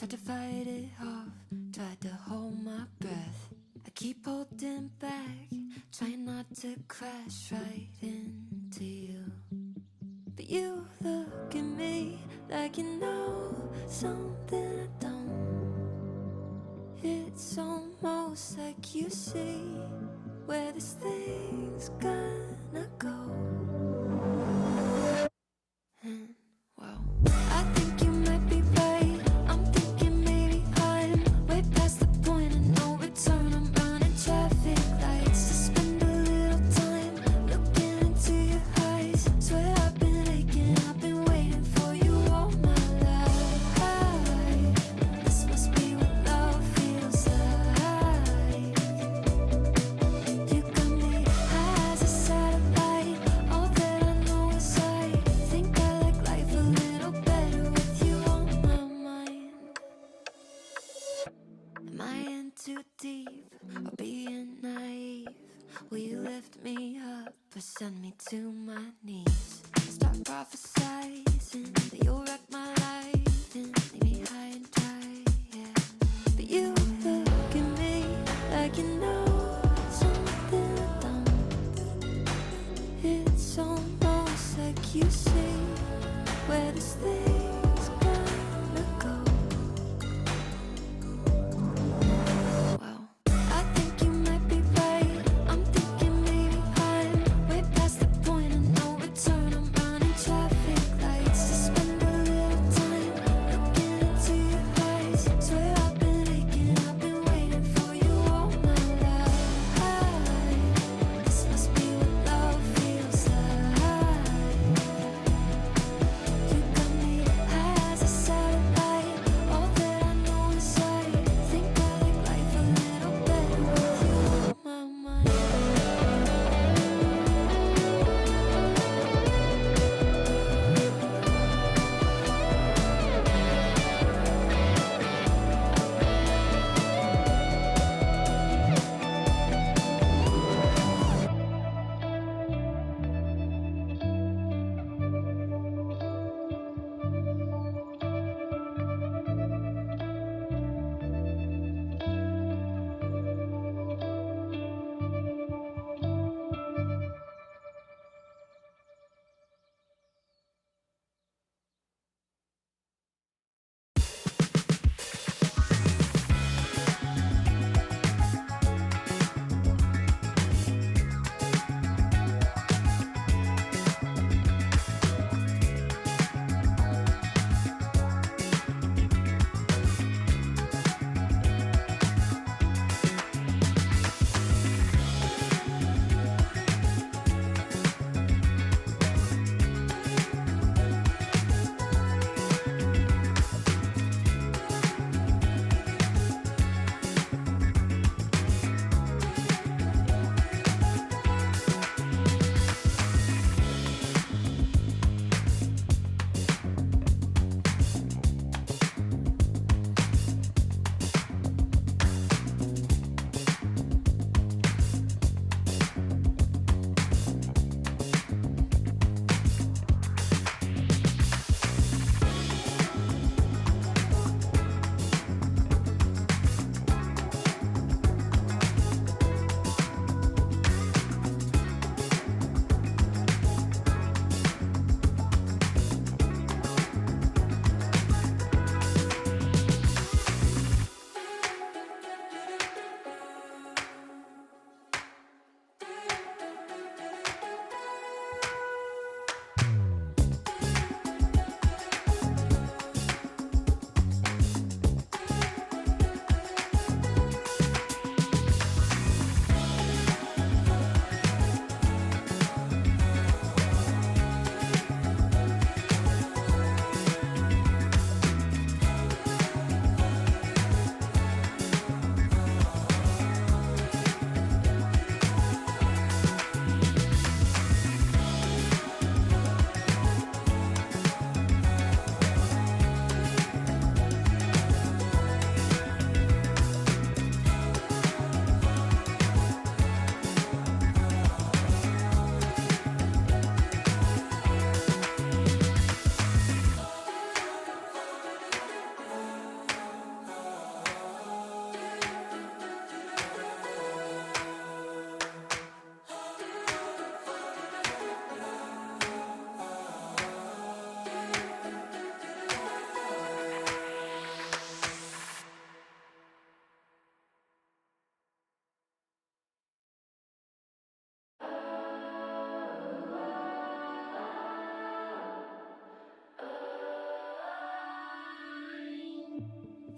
Tried to fight it off, tried to hold my breath. I keep holding back, trying not to crash right into you. But you look at me like you know something I don't. It's almost like you see where this thing's gonna go. And well, I think you might be right. I'm thinking maybe I'm way past the point of no return. I'm running traffic lights to spend a little time looking into your eyes. Swear I've been aching, I've been waiting for you all my life. This must be what love feels like. You got me high as a satellite. All that I know is I think I like life a little better with you on my mind. Am I in too deep or being naive? Will you lift me up or send me to my knees? Start prophesizing that you'll wreck my life and leave me high and dry, yeah. But you look at me like you know something I don't. It's almost like you see where this thing's gonna go. Well, I think you might be right. I'm thinking maybe I'm way past the point of no return. I'm running traffic lights to spend a little time looking into your eyes. Swear I've been aching, I've been waiting for you all my life.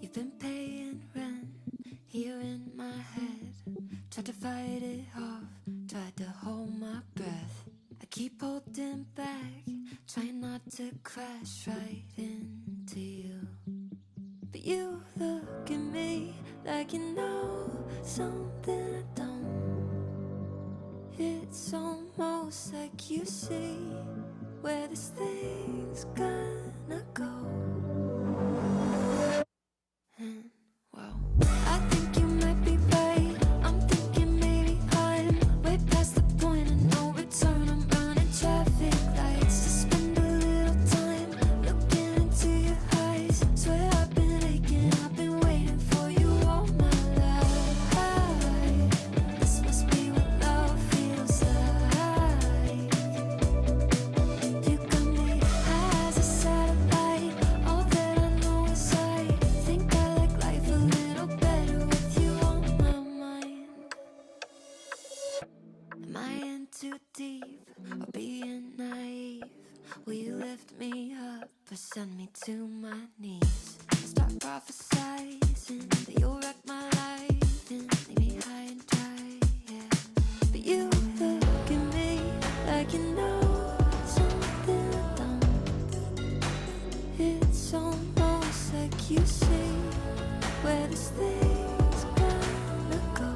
You've been paying rent here in my head. Tried to fight it off, tried to hold my breath. I keep holding back, trying not to crash right into you. But you look at me like you know something I don't. It's almost like you see where this thing's gonna go. And well, I think you might be right. I'm thinking maybe I'm way past the point of no return. I'm running traffic lights to spend a little time looking into your eyes. Swear I've been aching, I've been waiting for you all my life. This must be what love feels like. You got me high as a satellite. All that I know is I think I like life a little better with you on my mind. Am I in too deep or being naive? Will you lift me up or send me to my knees? Start prophesizing that you'll wreck my life and leave me high and dry, yeah. But you look at me like you know something I don't. It's almost like you see where this thing's gonna go.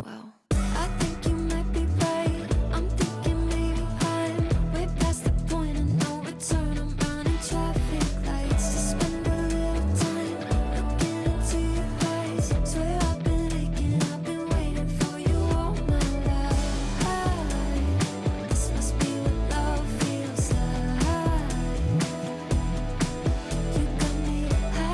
Well, I think you might be right. I'm thinking maybe I'm way past the point of no return. I'm running traffic lights to spend a little time looking into your eyes. Swear I've been aching, I've been waiting for you all my life. This must be what love feels like. You got me high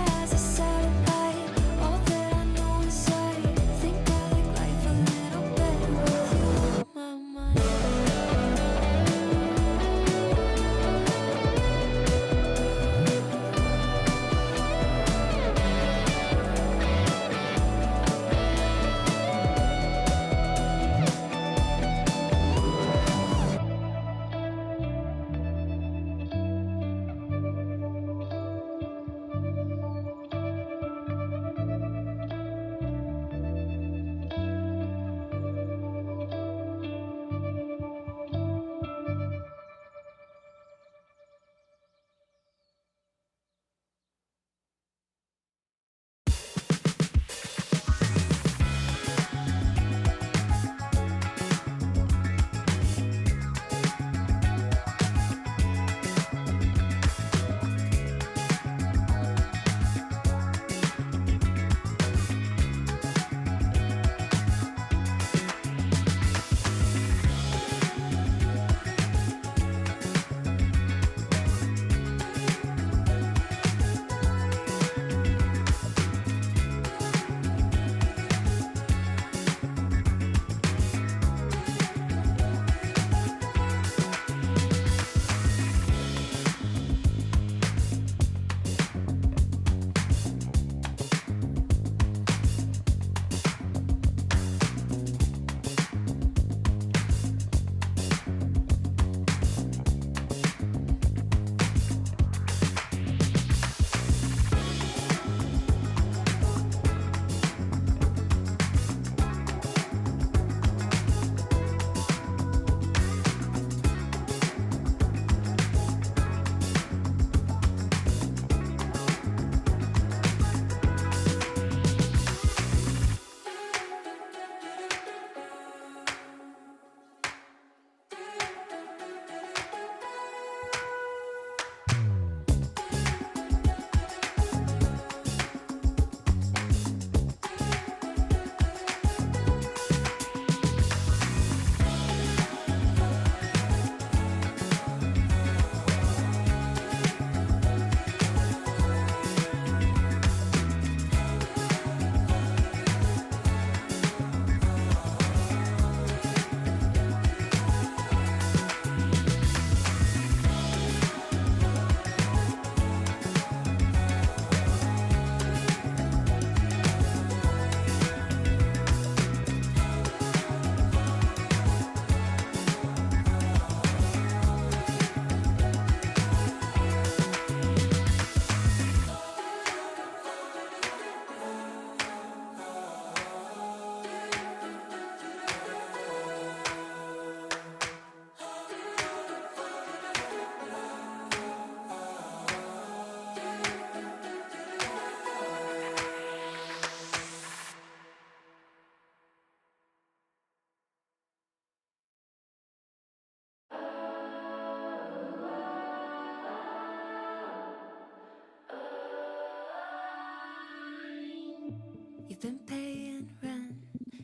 You've been paying rent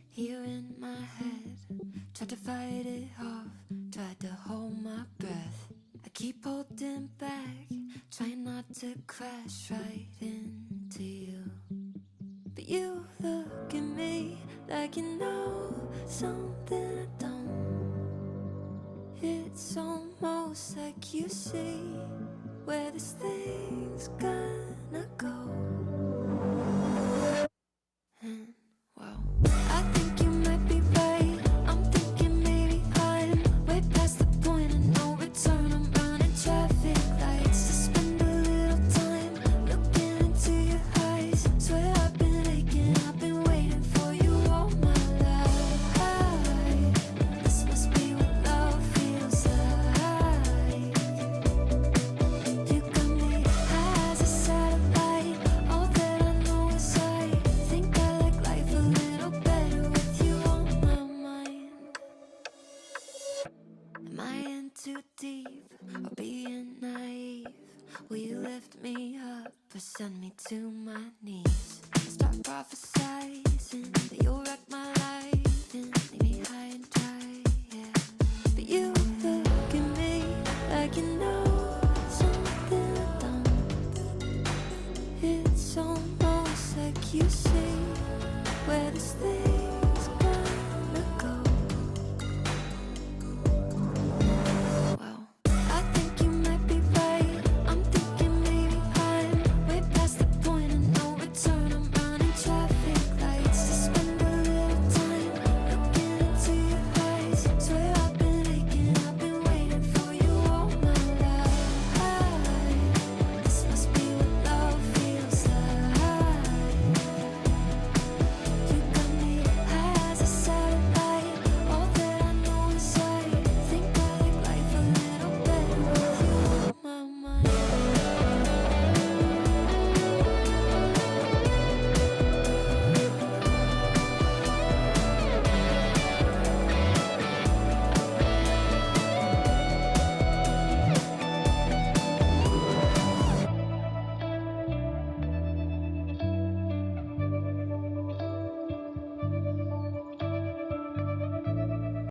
here in my head. Tried to fight it off, tried to hold my breath. I keep holding back, trying not to crash right into you. But you look at me like you know something I don't. It's almost like you see where this thing's gonna go. And wow, I think you might be right. I'm thinking maybe I'm way past the point of no return. I'm running traffic lights to spend a little time looking into your eyes. Swear I've been aching, I've been waiting for you all my life. This must be what love feels like. You got me high as a satellite. All that I know is I think I like life a little better with you on my mind. Am I in too deep or being naive? Will you lift me up or send me to my knees? Start prophesizing that you'll wreck my life and leave me high and dry, yeah. But you look at me like you know something I don't. It's almost like you see where this thing